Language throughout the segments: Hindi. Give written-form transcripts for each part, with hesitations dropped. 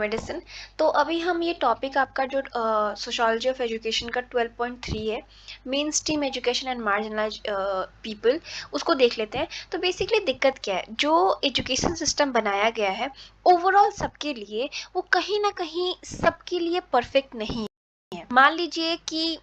मेडिसिन। तो अभी हम ये टॉपिक आपका जो सोशियोलॉजी ऑफ एजुकेशन का 12.3 है, mainstream education and marginalise people, उसको देख लेते हैं। तो बेसिकली दिक्कत क्या है, जो एजुकेशन सिस्टम बनाया गया है ओवरऑल सबके लिए, वो कहीं ना कहीं सबके लिए परफेक्ट नहीं है। मान लीजिए कि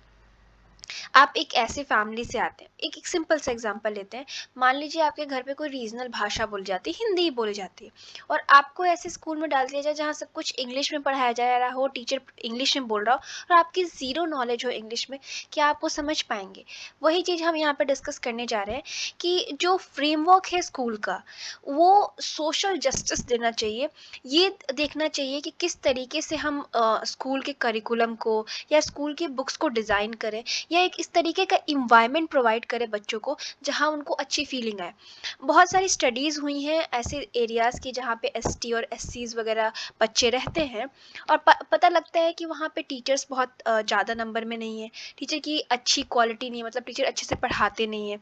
आप एक ऐसे फैमिली से आते हैं, एक सिंपल सा एग्जांपल लेते हैं। मान लीजिए आपके घर पे कोई रीजनल भाषा बोली जाती है, हिंदी ही बोली जाती है, और आपको ऐसे स्कूल में डाल दिया जाए जहाँ सब कुछ इंग्लिश में पढ़ाया जा रहा हो, टीचर इंग्लिश में बोल रहा हो और आपकी ज़ीरो नॉलेज हो इंग्लिश में, क्या आप वो समझ पाएंगे? वही चीज़ हम यहाँ पे डिस्कस करने जा रहे हैं कि जो फ्रेमवर्क है स्कूल का, वो सोशल जस्टिस देना चाहिए। ये देखना चाहिए कि किस तरीके से हम स्कूल के करिकुलम को या स्कूल की बुक्स को डिज़ाइन करें, या एक इस तरीके का इन्वायरमेंट प्रोवाइड करे बच्चों को जहाँ उनको अच्छी फीलिंग आए। बहुत सारी स्टडीज़ हुई हैं ऐसे एरियाज़ की जहाँ पे एसटी और एससीज वगैरह बच्चे रहते हैं, और पता लगता है कि वहाँ पे टीचर्स बहुत ज़्यादा नंबर में नहीं है, टीचर की अच्छी क्वालिटी नहीं है, मतलब टीचर अच्छे से पढ़ाते नहीं है,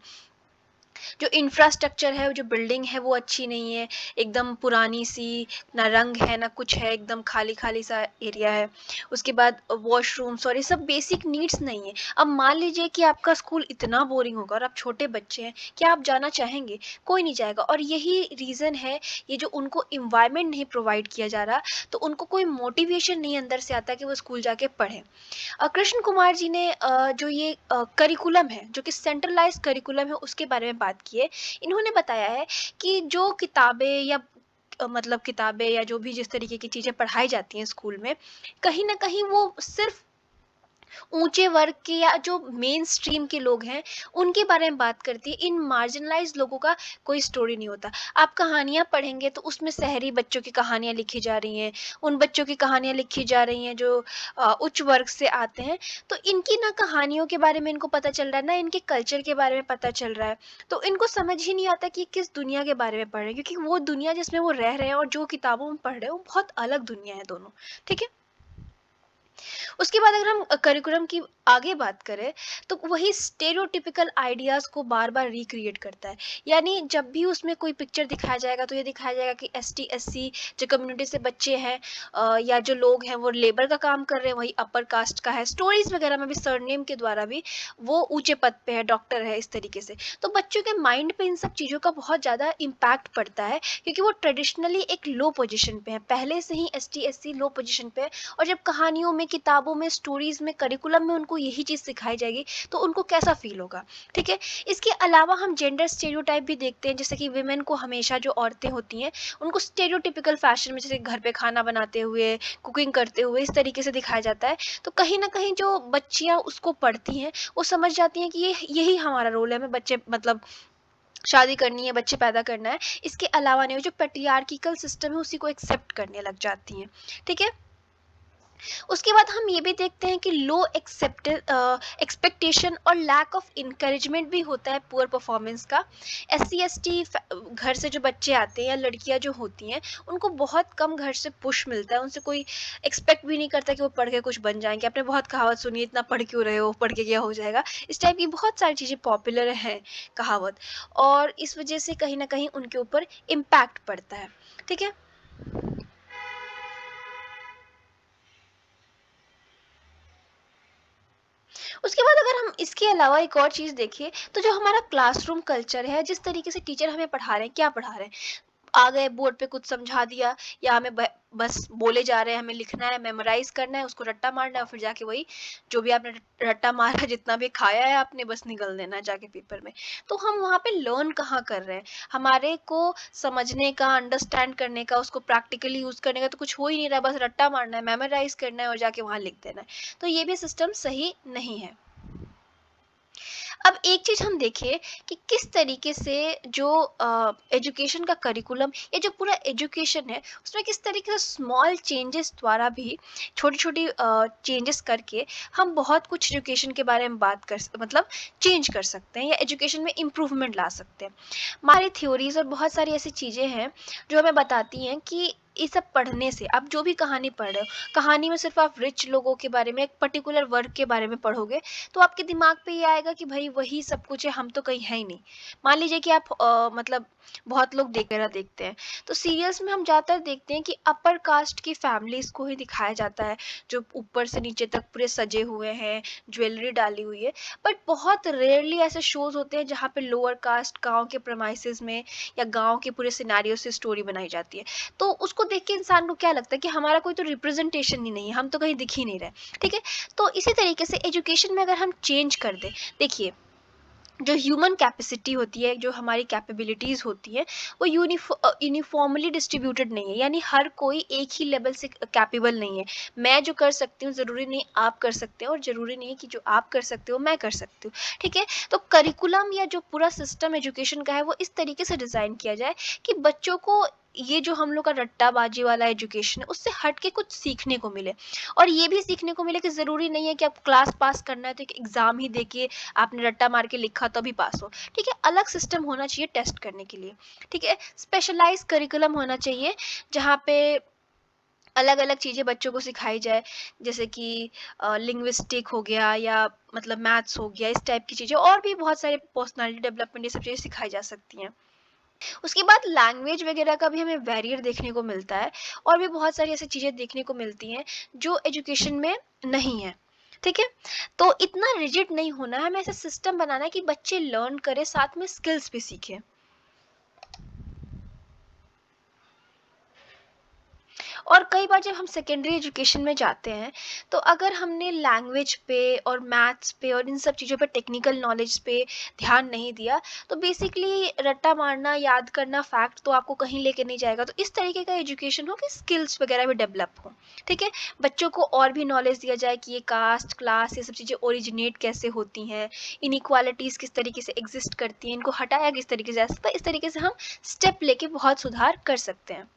जो इंफ्रास्ट्रक्चर है, जो बिल्डिंग है वो अच्छी नहीं है, एकदम पुरानी सी, ना रंग है ना कुछ है, एकदम खाली खाली सा एरिया है। उसके बाद वॉशरूम्स और ये सब बेसिक नीड्स नहीं है। अब मान लीजिए कि आपका स्कूल इतना बोरिंग होगा और आप छोटे बच्चे हैं, क्या आप जाना चाहेंगे? कोई नहीं जाएगा। और यही रीज़न है, ये जो उनको इन्वायरमेंट नहीं प्रोवाइड किया जा रहा, तो उनको कोई मोटिवेशन नहीं अंदर से आता कि वो स्कूल जाके पढ़ें। कृष्ण कुमार जी ने जो ये करिकुलम है, जो कि सेंट्रलाइज्ड करिकुलम है, उसके बारे में बात की है। इन्होंने बताया है कि जो किताबें या मतलब किताबें या जो भी जिस तरीके की चीज़ें पढ़ाई जाती हैं स्कूल में, कहीं ना कहीं वो सिर्फ ऊंचे वर्ग के या जो मेन स्ट्रीम के लोग हैं उनके बारे में बात करती है। इन मार्जिनलाइज लोगों का कोई स्टोरी नहीं होता। आप कहानियां पढ़ेंगे तो उसमें शहरी बच्चों की कहानियां लिखी जा रही हैं, उन बच्चों की कहानियां लिखी जा रही हैं जो उच्च वर्ग से आते हैं। तो इनकी ना कहानियों के बारे में इनको पता चल रहा है, ना इनके कल्चर के बारे में पता चल रहा है। तो इनको समझ ही नहीं आता कि किस दुनिया के बारे में पढ़ रहे हैं, क्योंकि वो दुनिया जिसमें वो रह रहे हैं और जो किताबों में पढ़ रहे हैं वो बहुत अलग दुनिया है दोनों। ठीक है। उसके बाद अगर हम करिकुलम की आगे बात करें, तो वही स्टेरियोटिपिकल आइडियाज को बार बार रिक्रिएट करता है। यानी जब भी उसमें कोई पिक्चर दिखाया जाएगा तो ये दिखाया जाएगा कि एस टी एस सी जो कम्युनिटी से बच्चे हैं, या जो लोग हैं वो लेबर का काम कर रहे हैं, वही अपर कास्ट का है। स्टोरीज वगैरह में भी सरनेम के द्वारा भी वो ऊंचे पद पे है, डॉक्टर है, इस तरीके से। तो बच्चों के माइंड पे इन सब चीज़ों का बहुत ज़्यादा इम्पैक्ट पड़ता है, क्योंकि वो ट्रेडिशनली एक लो पोजिशन पे है, पहले से ही एस टी एस सी लो पोजिशन पे है। और जब कहानियों में, किताबों में, स्टोरीज में, करिकुलम में उनको यही चीज़ सिखाई जाएगी तो उनको कैसा फील होगा? ठीक है। इसके अलावा हम जेंडर स्टेरियोटाइप भी देखते हैं, जैसे कि विमेन को हमेशा, जो औरतें होती हैं उनको स्टेरियोटिपिकल फैशन में, जैसे घर पे खाना बनाते हुए, कुकिंग करते हुए, इस तरीके से दिखाया जाता है। तो कहीं ना कहीं जो बच्चियां उसको पढ़ती हैं वो समझ जाती हैं कि ये यही हमारा रोल है, हमें बच्चे मतलब शादी करनी है, बच्चे पैदा करना है, इसके अलावा नहीं। जो पेट्रियार्किकल सिस्टम है उसी को एक्सेप्ट करने लग जाती हैं। ठीक है। उसके बाद हम ये भी देखते हैं कि लो एक्सपेक्टेशन और लैक ऑफ इंकरेजमेंट भी होता है पुअर परफॉर्मेंस का। एस सी एस टी घर से जो बच्चे आते हैं या लड़कियां जो होती हैं, उनको बहुत कम घर से पुश मिलता है, उनसे कोई एक्सपेक्ट भी नहीं करता कि वो पढ़ के कुछ बन जाएंगे। आपने बहुत कहावत सुनी है, इतना पढ़ क्यों रहे हो, पढ़ के क्या हो जाएगा, इस टाइप की बहुत सारी चीज़ें पॉपुलर हैं कहावत, और इस वजह से कहीं ना कहीं उनके ऊपर इम्पैक्ट पड़ता है। ठीक है। उसके बाद अगर हम इसके अलावा एक और चीज़ देखें, तो जो हमारा क्लासरूम कल्चर है, जिस तरीके से टीचर हमें पढ़ा रहे हैं, क्या पढ़ा रहे हैं, आ गए बोर्ड पे कुछ समझा दिया, या हमें बस बोले जा रहे हैं, हमें लिखना है, मेमोराइज करना है, उसको रट्टा मारना है, और फिर जाके वही जो भी आपने रट्टा मारा, जितना भी खाया है आपने, बस निकल देना है जाके पेपर में। तो हम वहाँ पे लर्न कहाँ कर रहे हैं? हमारे को समझने का, अंडरस्टैंड करने का, उसको प्रैक्टिकली यूज करने का तो कुछ हो ही नहीं रहा, बस रट्टा मारना है, मेमोराइज करना है और जाके वहाँ लिख देना है। तो ये भी सिस्टम सही नहीं है। अब एक चीज़ हम देखें कि किस तरीके से जो एजुकेशन का करिकुलम या जो पूरा एजुकेशन है उसमें किस तरीके से स्मॉल चेंजेस द्वारा भी, छोटी छोटी चेंजेस करके हम बहुत कुछ एजुकेशन के बारे में बात कर मतलब चेंज कर सकते हैं या एजुकेशन में इम्प्रूवमेंट ला सकते हैं। हमारी थ्योरीज और बहुत सारी ऐसी चीज़ें हैं जो हमें बताती हैं कि ये सब पढ़ने से, आप जो भी कहानी पढ़ रहे हो, कहानी में सिर्फ आप रिच लोगों के बारे में, एक पर्टिकुलर वर्ग के बारे में पढ़ोगे, तो आपके दिमाग पे ये आएगा कि भाई वही सब कुछ है, हम तो कहीं है ही नहीं। मान लीजिए कि आप मतलब बहुत लोग देखते हैं, तो सीरियल्स में हम ज़्यादातर देखते हैं कि अपर कास्ट की फैमिलीज को ही दिखाया जाता है, जो ऊपर से नीचे तक पूरे सजे हुए हैं, ज्वेलरी डाली हुई है। बट बहुत रेयरली ऐसे शोज होते हैं जहाँ पे लोअर कास्ट गांव के प्रमाइसेस में या गांव के पूरे सिनेरियो से स्टोरी बनाई जाती है। तो उसको देख के इंसान को क्या लगता है कि हमारा कोई तो रिप्रेजेंटेशन ही नहीं है, हम तो कहीं दिख ही नहीं रहे। ठीक है, तो इसी तरीके से एजुकेशन में अगर हम चेंज कर दें, देखिए जो ह्यूमन कैपेसिटी होती है, जो हमारी कैपेबिलिटीज़ होती है, वो यूनिफॉर्मली डिस्ट्रीब्यूटेड नहीं है, यानी हर कोई एक ही लेवल से कैपेबल नहीं है। मैं जो कर सकती हूँ ज़रूरी नहीं आप कर सकते हो, और ज़रूरी नहीं कि जो आप कर सकते हो मैं कर सकती हूँ। ठीक है, तो करिकुलम या जो पूरा सिस्टम एजुकेशन का है वो इस तरीके से डिज़ाइन किया जाए कि बच्चों को ये जो हम लोग का रट्टाबाजी वाला एजुकेशन है उससे हट के कुछ सीखने को मिले, और ये भी सीखने को मिले कि ज़रूरी नहीं है कि आप क्लास पास करना है तो एक एग्ज़ाम ही दे के आपने रट्टा मार के लिखा तभी पास हो। ठीक है, अलग सिस्टम होना चाहिए टेस्ट करने के लिए। ठीक है, स्पेशलाइज करिकुलम होना चाहिए जहाँ पे अलग अलग चीज़ें बच्चों को सिखाई जाए, जैसे कि लिंग्विस्टिक हो गया, या मतलब मैथ्स हो गया, इस टाइप की चीज़ें, और भी बहुत सारे पर्सनालिटी डेवलपमेंट, ये सब चीज़ें सिखाई जा सकती हैं। उसके बाद लैंग्वेज वगैरह का भी हमें बैरियर देखने को मिलता है, और भी बहुत सारी ऐसी चीज़ें देखने को मिलती हैं जो एजुकेशन में नहीं है। ठीक है, तो इतना रिजिड नहीं होना है, हमें ऐसा सिस्टम बनाना है कि बच्चे लर्न करें, साथ में स्किल्स भी सीखें। और कई बार जब हम सेकेंडरी एजुकेशन में जाते हैं, तो अगर हमने लैंग्वेज पे और मैथ्स पे और इन सब चीज़ों पे, टेक्निकल नॉलेज पे ध्यान नहीं दिया, तो बेसिकली रट्टा मारना, याद करना फैक्ट तो आपको कहीं लेके नहीं जाएगा। तो इस तरीके का एजुकेशन हो कि स्किल्स वगैरह भी डेवलप हो। ठीक है, बच्चों को और भी नॉलेज दिया जाए कि ये कास्ट, क्लास, ये सब चीज़ें ओरिजिनेट कैसे होती हैं, इनइक्वालिटीज़ किस तरीके से एग्जिस्ट करती हैं, इनको हटाया किस तरीके से जा सकता है। इस तरीके से हम स्टेप लेके बहुत सुधार कर सकते हैं।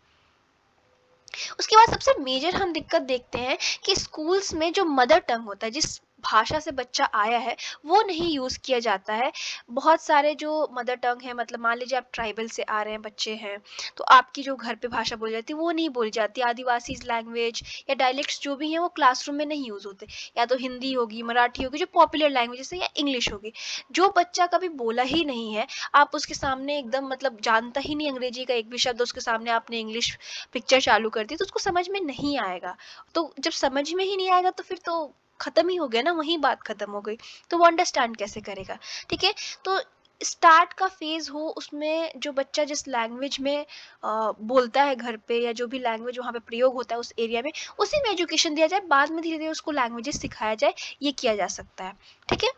उसके बाद सबसे मेजर हम दिक्कत देखते हैं कि स्कूल्स में जो मदर टंग होता है, जिस भाषा से बच्चा आया है, वो नहीं यूज़ किया जाता है। बहुत सारे जो मदर टंग है, मतलब मान लीजिए आप ट्राइबल से आ रहे हैं, बच्चे हैं, तो आपकी जो घर पे भाषा बोली जाती है वो नहीं बोली जाती। आदिवासी लैंग्वेज या डायलेक्ट्स जो भी हैं वो क्लासरूम में नहीं यूज़ होते, या तो हिंदी होगी, मराठी होगी, जो पॉपुलर लैंग्वेज है, या इंग्लिश होगी। जो बच्चा कभी बोला ही नहीं है, आप उसके सामने एकदम मतलब जानता ही नहीं अंग्रेजी का एक भी शब्द, उसके सामने आपने इंग्लिश पिक्चर चालू कर दी, तो उसको समझ में नहीं आएगा। तो जब समझ में ही नहीं आएगा तो फिर तो खत्म ही हो गया ना, वही बात खत्म हो गई। तो वो अंडरस्टैंड कैसे करेगा? ठीक है, तो स्टार्ट का फेज हो, उसमें जो बच्चा जिस लैंग्वेज में बोलता है घर पे, या जो भी लैंग्वेज वहाँ पे प्रयोग होता है उस एरिया में, उसी में एजुकेशन दिया जाए, बाद में धीरे धीरे उसको लैंग्वेजेस सिखाया जाए, ये किया जा सकता है। ठीक है,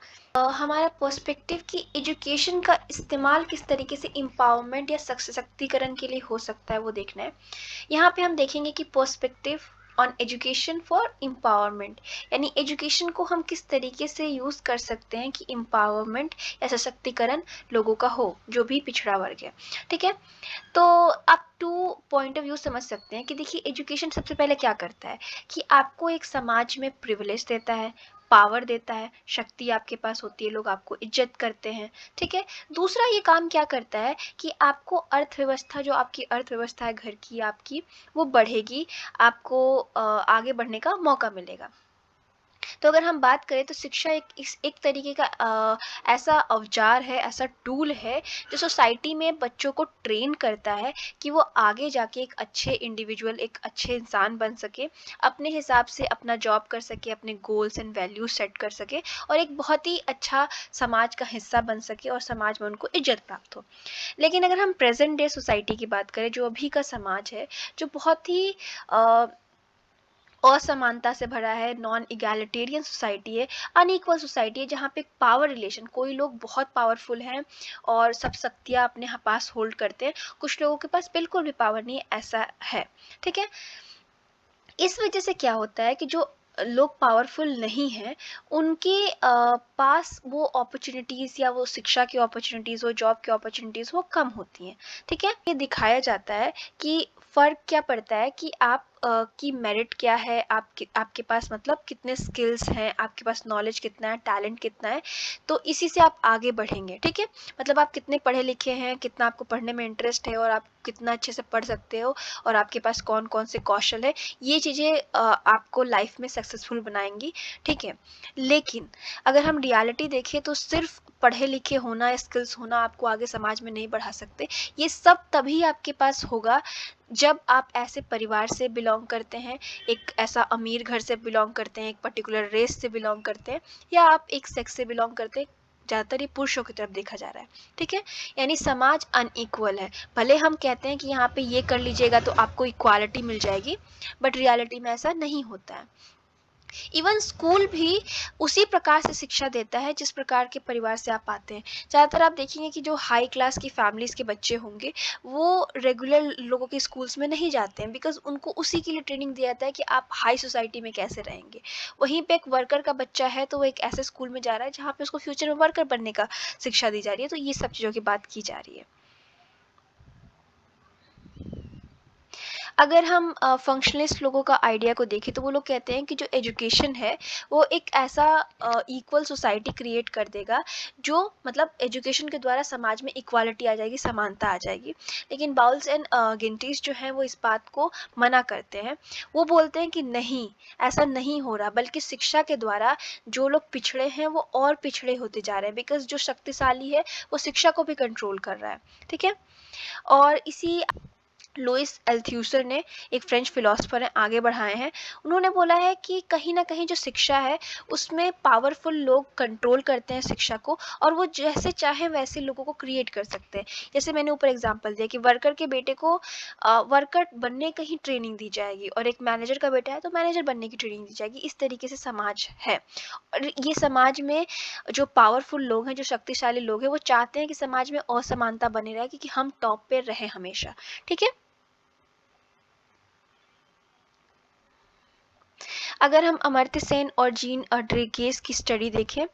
हमारा पर्सपेक्टिव की एजुकेशन का इस्तेमाल किस तरीके से एम्पावरमेंट या सशक्तिकरण के लिए हो सकता है वो देखना है। यहाँ पे हम देखेंगे कि perspective on education for empowerment, यानी एजुकेशन को हम किस तरीके से यूज़ कर सकते हैं कि एम्पावरमेंट या सशक्तिकरण लोगों का हो, जो भी पिछड़ा वर्ग है। ठीक है, तो आप टू पॉइंट ऑफ व्यू समझ सकते हैं कि देखिए एजुकेशन सबसे पहले क्या करता है कि आपको एक समाज में प्रिविलेज देता है, पावर देता है, शक्ति आपके पास होती है, लोग आपको इज्जत करते हैं। ठीक है, दूसरा ये काम क्या करता है कि आपको अर्थव्यवस्था, जो आपकी अर्थव्यवस्था है घर की आपकी, वो बढ़ेगी, आपको आगे बढ़ने का मौका मिलेगा। तो अगर हम बात करें तो शिक्षा एक तरीके का ऐसा औजार है, ऐसा टूल है जो सोसाइटी में बच्चों को ट्रेन करता है कि वो आगे जाके एक अच्छे इंडिविजुअल, एक अच्छे इंसान बन सके, अपने हिसाब से अपना जॉब कर सके, अपने गोल्स एंड वैल्यूज सेट कर सके, और एक बहुत ही अच्छा समाज का हिस्सा बन सके, और समाज में उनको इज्जत प्राप्त हो। लेकिन अगर हम प्रेजेंट डे सोसाइटी की बात करें, जो अभी का समाज है, जो बहुत ही असमानता से भरा है, नॉन इगैलिटेरियन सोसाइटी है, अनइक्वल सोसाइटी है, जहाँ पे पावर रिलेशन, कोई लोग बहुत पावरफुल हैं और सब शक्तियाँ अपने पास होल्ड करते हैं, कुछ लोगों के पास बिल्कुल भी पावर नहीं है, ऐसा है। ठीक है, इस वजह से क्या होता है कि जो लोग पावरफुल नहीं हैं, उनके पास वो अपॉर्चुनिटीज़, या वो शिक्षा की अपॉर्चुनिटीज़ हो, जॉब की अपॉर्चुनिटीज़, वो कम होती हैं। ठीक है, ये दिखाया जाता है कि फ़र्क क्या पड़ता है कि आप की मेरिट क्या है, आपके पास मतलब कितने स्किल्स हैं, आपके पास नॉलेज कितना है, टैलेंट कितना है, तो इसी से आप आगे बढ़ेंगे। ठीक है, मतलब आप कितने पढ़े लिखे हैं, कितना आपको पढ़ने में इंटरेस्ट है और आप कितना अच्छे से पढ़ सकते हो और आपके पास कौन कौन से कौशल है, ये चीज़ें आपको लाइफ में सक्सेसफुल बनाएंगी। ठीक है, लेकिन अगर हम रियलिटी देखें तो सिर्फ पढ़े लिखे होना, स्किल्स होना आपको आगे समाज में नहीं बढ़ा सकते। ये सब तभी आपके पास होगा जब आप ऐसे परिवार से बिलोंग करते हैं, एक ऐसा अमीर घर से बिलोंग करते हैं, एक पर्टिकुलर रेस से बिलोंग करते हैं, या आप एक सेक्स से बिलोंग करते हैं। ज़्यादातर ये पुरुषों की तरफ देखा जा रहा है। ठीक है, यानी समाज अनइक्वल है। भले हम कहते हैं कि यहाँ पे ये कर लीजिएगा तो आपको इक्वालिटी मिल जाएगी, बट रियलिटी में ऐसा नहीं होता है। इवन स्कूल भी उसी प्रकार से शिक्षा देता है जिस प्रकार के परिवार से आप आते हैं। ज़्यादातर आप देखेंगे कि जो हाई क्लास की फैमिलीज़ के बच्चे होंगे वो रेगुलर लोगों के स्कूल्स में नहीं जाते हैं, बिकॉज उनको उसी के लिए ट्रेनिंग दिया जाता है कि आप हाई सोसाइटी में कैसे रहेंगे। वहीं पे एक वर्कर का बच्चा है तो वो एक ऐसे स्कूल में जा रहा है जहाँ पे उसको फ्यूचर में वर्कर बनने का शिक्षा दी जा रही है। तो ये सब चीज़ों की बात की जा रही है। अगर हम फंक्शनलिस्ट लोगों का आइडिया को देखें तो वो लोग कहते हैं कि जो एजुकेशन है वो एक ऐसा इक्वल सोसाइटी क्रिएट कर देगा, जो मतलब एजुकेशन के द्वारा समाज में इक्वालिटी आ जाएगी, समानता आ जाएगी। लेकिन बाउल्स एंड गिंटीज जो हैं वो इस बात को मना करते हैं। वो बोलते हैं कि नहीं, ऐसा नहीं हो रहा, बल्कि शिक्षा के द्वारा जो लोग पिछड़े हैं वो और पिछड़े होते जा रहे हैं, बिकॉज जो शक्तिशाली है वो शिक्षा को भी कंट्रोल कर रहा है। ठीक है, और इसी लुइस एल्थ्यूसर ने, एक फ्रेंच फिलोसोफर हैं, आगे बढ़ाए हैं। उन्होंने बोला है कि कहीं ना कहीं जो शिक्षा है उसमें पावरफुल लोग कंट्रोल करते हैं शिक्षा को, और वो जैसे चाहे वैसे लोगों को क्रिएट कर सकते हैं। जैसे मैंने ऊपर एग्जांपल दिया कि वर्कर के बेटे को वर्कर बनने की ही ट्रेनिंग दी जाएगी, और एक मैनेजर का बेटा है तो मैनेजर बनने की ट्रेनिंग दी जाएगी। इस तरीके से समाज है, और ये समाज में जो पावरफुल लोग हैं, जो शक्तिशाली लोग हैं, वो चाहते हैं कि समाज में असमानता बनी रहे, क्योंकि हम टॉप पे रहें हमेशा। ठीक है, अगर हम अमर्त्य सेन और जीन ड्रेगेस की स्टडी देखें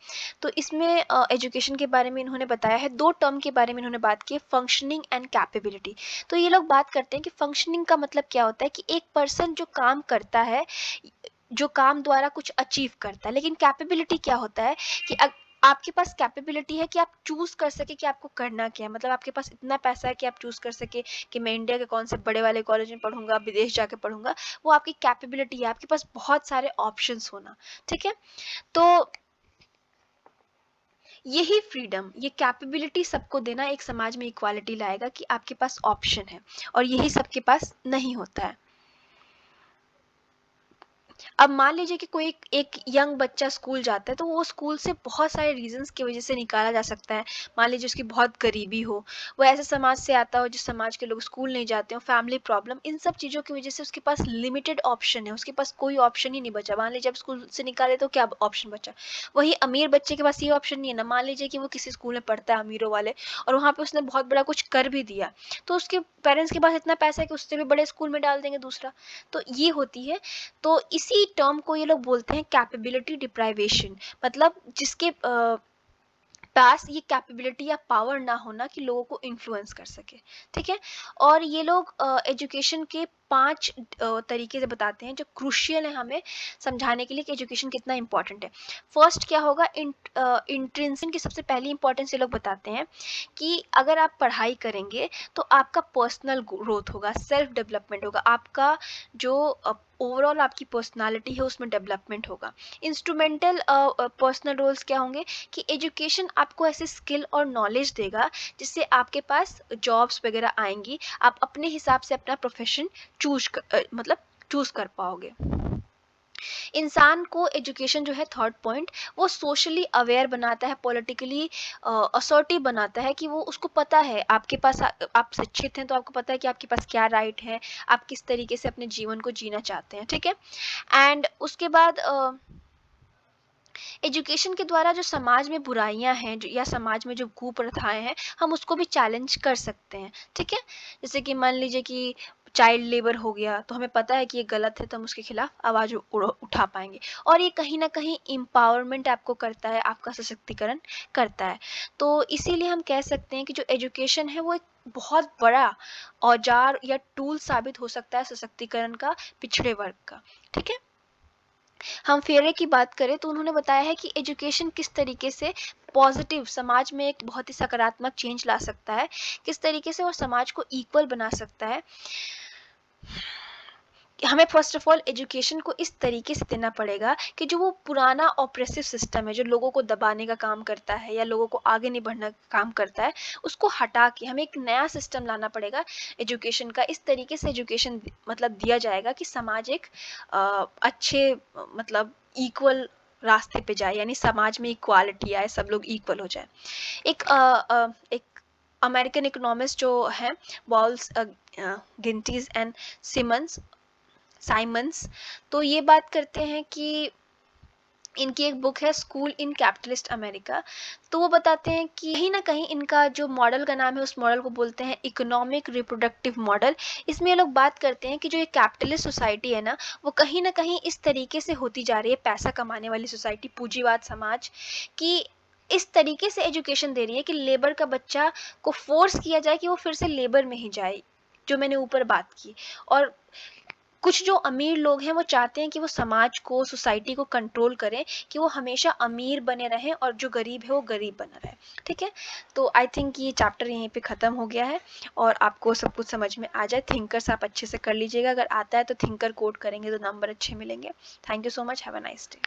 तो इसमें एजुकेशन के बारे में इन्होंने बताया है, दो टर्म के बारे में इन्होंने बात की है, फंक्शनिंग एंड कैपेबिलिटी। तो ये लोग बात करते हैं कि फंक्शनिंग का मतलब क्या होता है कि एक पर्सन जो काम करता है, जो काम द्वारा कुछ अचीव करता है। लेकिन कैपेबिलिटी क्या होता है कि आपके पास कैपेबिलिटी है कि आप चूज कर सके कि आपको करना क्या है। मतलब आपके पास इतना पैसा है कि आप चूज कर सके कि मैं इंडिया के कौन से बड़े वाले कॉलेज में पढ़ूंगा, विदेश जाके पढ़ूंगा। वो आपकी कैपेबिलिटी है, आपके पास बहुत सारे ऑप्शंस होना। ठीक है, तो यही फ्रीडम, ये कैपेबिलिटी सबको देना एक समाज में इक्वालिटी लाएगा कि आपके पास ऑप्शन है, और यही सबके पास नहीं होता है। अब मान लीजिए कि कोई एक यंग बच्चा स्कूल जाता है, तो वो स्कूल से बहुत सारे रीजंस की वजह से निकाला जा सकता है। मान लीजिए उसकी बहुत गरीबी हो, वो ऐसे समाज से आता हो जिस समाज के लोग स्कूल नहीं जाते हो, फैमिली प्रॉब्लम, इन सब चीज़ों की वजह से उसके पास लिमिटेड ऑप्शन है, उसके पास कोई ऑप्शन ही नहीं बचा। मान लीजिए अब स्कूल से निकाले तो क्या ऑप्शन बचा? वही अमीर बच्चे के पास ये ऑप्शन नहीं है ना। मान लीजिए कि वो किसी स्कूल में पढ़ता है अमीरों वाले, और वहाँ पे उसने बहुत बड़ा कुछ कर भी दिया, तो उसके पेरेंट्स के पास इतना पैसा है कि उससे भी बड़े स्कूल में डाल देंगे दूसरा। तो ये होती है। तो इसी टर्म को ये लोग बोलते हैं कैपेबिलिटी डिप्राइवेशन, मतलब जिसके पास ये कैपेबिलिटी या पावर ना होना कि लोगों को इन्फ्लुएंस कर सके। ठीक है, और ये लोग एजुकेशन के 5 तरीके से बताते हैं जो क्रूशियल है हमें समझाने के लिए कि एजुकेशन कितना इंपॉर्टेंट है। फर्स्ट क्या होगा, इंट्रिंसिक की सबसे पहली इंपॉर्टेंस ये लोग बताते हैं कि अगर आप पढ़ाई करेंगे तो आपका पर्सनल ग्रोथ होगा, सेल्फ डेवलपमेंट होगा, आपका जो ओवरऑल आपकी पर्सनालिटी है उसमें डेवलपमेंट होगा। इंस्ट्रूमेंटल पर्सनल रोल्स क्या होंगे कि एजुकेशन आपको ऐसे स्किल और नॉलेज देगा जिससे आपके पास जॉब्स वगैरह आएंगी, आप अपने हिसाब से अपना प्रोफेशन मतलब चूज कर पाओगे। इंसान को एजुकेशन जो है, थर्ड पॉइंट, वो सोशली अवेयर बनाता है, पॉलिटिकली असर्टिव बनाता है, कि वो उसको पता है आपके पास आप शिक्षित हैं तो आपको पता है कि आपके पास क्या राइट है, आप किस तरीके से अपने जीवन को जीना चाहते हैं। ठीक है, एंड उसके बाद एजुकेशन के द्वारा जो समाज में बुराइयां हैं या समाज में जो कुप्रथाएं हैं, हम उसको भी चैलेंज कर सकते हैं। ठीक है, जैसे कि मान लीजिए कि चाइल्ड लेबर हो गया, तो हमें पता है कि ये गलत है, तो हम उसके खिलाफ आवाज़ उठा पाएंगे। और ये कहीं ना कहीं एम्पावरमेंट आपको करता है, आपका सशक्तिकरण करता है। तो इसीलिए हम कह सकते हैं कि जो एजुकेशन है वो एक बहुत बड़ा औजार या टूल साबित हो सकता है सशक्तिकरण का पिछड़े वर्ग का। ठीक है, हम फेरे की बात करें तो उन्होंने बताया है कि एजुकेशन किस तरीके से पॉजिटिव समाज में एक बहुत ही सकारात्मक चेंज ला सकता है, किस तरीके से वो समाज को इक्वल बना सकता है। हमें फर्स्ट ऑफ ऑल एजुकेशन को इस तरीके से देना पड़ेगा कि जो वो पुराना ऑप्रेसिव सिस्टम है, जो लोगों को दबाने का काम करता है या लोगों को आगे नहीं बढ़ने का काम करता है, उसको हटा के हमें एक नया सिस्टम लाना पड़ेगा एजुकेशन का। इस तरीके से एजुकेशन मतलब दिया जाएगा कि समाज एक अच्छे मतलब इक्वल रास्ते पे जाए, यानी समाज में इक्वालिटी आए, सब लोग इक्वल हो जाए। एक अमेरिकन इकोनॉमिस्ट जो है बॉल्स गिंटीज एंड साइमंस, तो ये बात करते हैं कि इनकी एक बुक है स्कूल इन कैपिटलिस्ट अमेरिका। तो वो बताते हैं कि कहीं ना कहीं इनका जो मॉडल का नाम है, उस मॉडल को बोलते हैं इकोनॉमिक रिप्रोडक्टिव मॉडल। इसमें ये लोग बात करते हैं कि जो ये कैपिटलिस्ट सोसाइटी है ना, वो कहीं ना कहीं इस तरीके से होती जा रही है, पैसा कमाने वाली सोसाइटी, पूंजीवाद समाज, कि इस तरीके से एजुकेशन दे रही है कि लेबर का बच्चा को फोर्स किया जाए कि वो फिर से लेबर में ही जाए, जो मैंने ऊपर बात की। और कुछ जो अमीर लोग हैं वो चाहते हैं कि वो समाज को, सोसाइटी को कंट्रोल करें, कि वो हमेशा अमीर बने रहें और जो गरीब है वो गरीब बना रहे। ठीक है, तो आई थिंक ये चैप्टर यहीं पे ख़त्म हो गया है और आपको सब कुछ समझ में आ जाए। थिंकर्स आप अच्छे से कर लीजिएगा, अगर आता है तो थिंकर कोड करेंगे तो नंबर अच्छे मिलेंगे। Thank you so much, have a nice day.